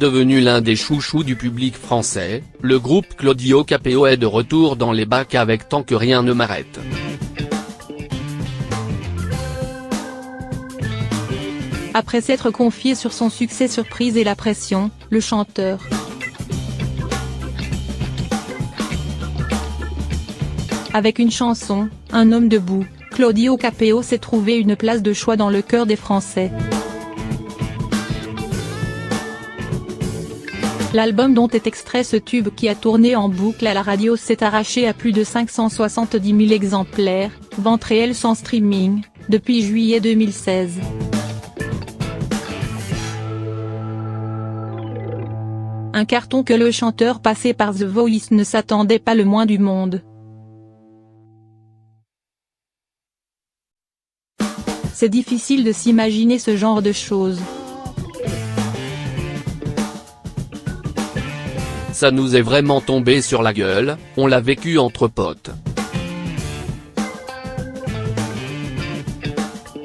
devenu l'un des chouchous du public français, le groupe Claudio Capéo est de retour dans les bacs avec Tant que rien ne m'arrête. Après s'être confié sur son succès surprise et la pression, le chanteur avec une chanson, Un homme debout, Claudio Capéo s'est trouvé une place de choix dans le cœur des Français. L'album dont est extrait ce tube qui a tourné en boucle à la radio s'est arraché à plus de 570 000 exemplaires, vente réelle sans streaming, depuis juillet 2016. Un carton que le chanteur passé par The Voice ne s'attendait pas le moins du monde. C'est difficile de s'imaginer ce genre de choses. Ça nous est vraiment tombé sur la gueule, on l'a vécu entre potes.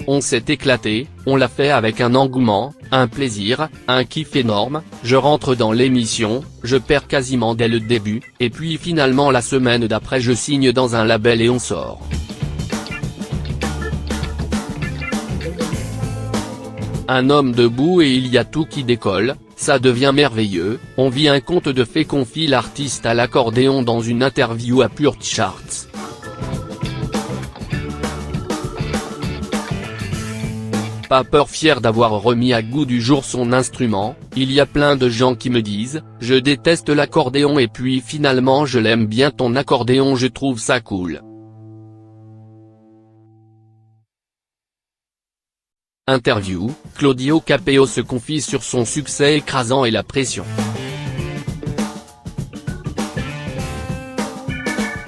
On s'est éclaté, on l'a fait avec un engouement, un plaisir, un kiff énorme, je rentre dans l'émission, je perds quasiment dès le début, et puis finalement la semaine d'après je signe dans un label et on sort. Un homme debout et il y a tout qui décolle, ça devient merveilleux, on vit un conte de fées confie l'artiste à l'accordéon dans une interview à Pure Charts. Pas peur, fier d'avoir remis à goût du jour son instrument, il y a plein de gens qui me disent, je déteste l'accordéon et puis finalement je l'aime bien ton accordéon, je trouve ça cool. Interview, Claudio Capéo se confie sur son succès écrasant et la pression.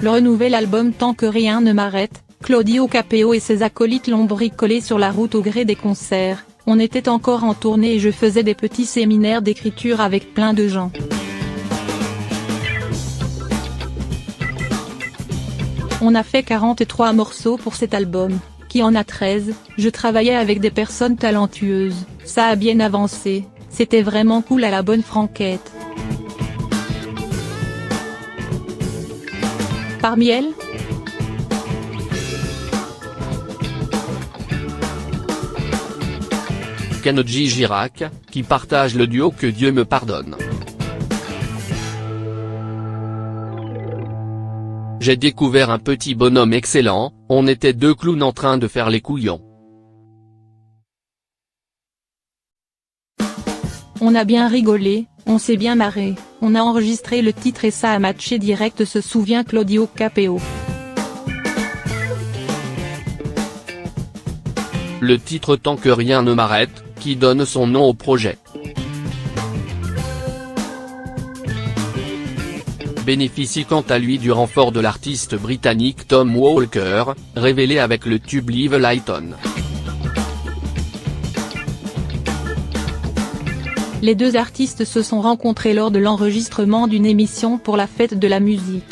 Le nouvel album Tant que rien ne m'arrête, Claudio Capéo et ses acolytes l'ont bricolé sur la route au gré des concerts, on était encore en tournée et je faisais des petits séminaires d'écriture avec plein de gens. On a fait 43 morceaux pour cet album, qui en a 13, je travaillais avec des personnes talentueuses, ça a bien avancé, c'était vraiment cool à la bonne franquette. Parmi elles, Kenji Girac, qui partage le duo Que Dieu me pardonne. J'ai découvert un petit bonhomme excellent, on était deux clowns en train de faire les couillons. On a bien rigolé, on s'est bien marré, on a enregistré le titre et ça a matché direct, se souvient Claudio Capéo. Le titre Tant que rien ne m'arrête, qui donne son nom au projet. Bénéficie quant à lui du renfort de l'artiste britannique Tom Walker, révélé avec le tube Live Lighton. Les deux artistes se sont rencontrés lors de l'enregistrement d'une émission pour la fête de la musique.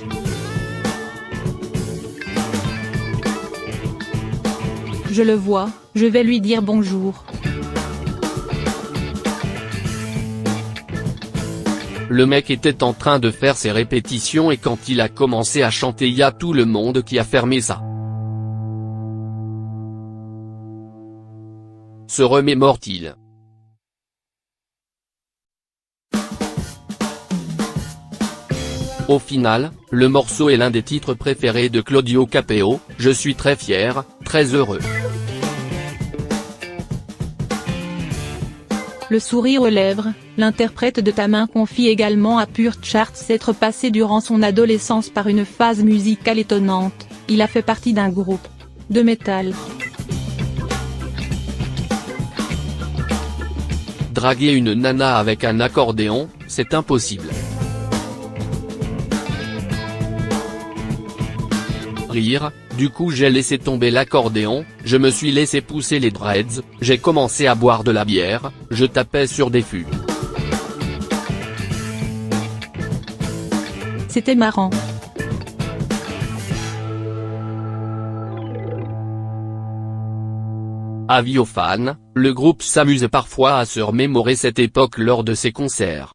Je le vois, je vais lui dire bonjour. Le mec était en train de faire ses répétitions et quand il a commencé à chanter y a tout le monde qui a fermé ça. Se remémore-t-il. Au final, le morceau est l'un des titres préférés de Claudio Capéo, je suis très fier, très heureux. Le sourire aux lèvres, l'interprète de Ta main confie également à Pure Charts s'être passé durant son adolescence par une phase musicale étonnante, il a fait partie d'un groupe de métal. Draguer une nana avec un accordéon, c'est impossible. Rire, du coup j'ai laissé tomber l'accordéon, je me suis laissé pousser les dreads, j'ai commencé à boire de la bière, je tapais sur des fûts. C'était marrant. Avis aux fans, le groupe s'amuse parfois à se remémorer cette époque lors de ses concerts.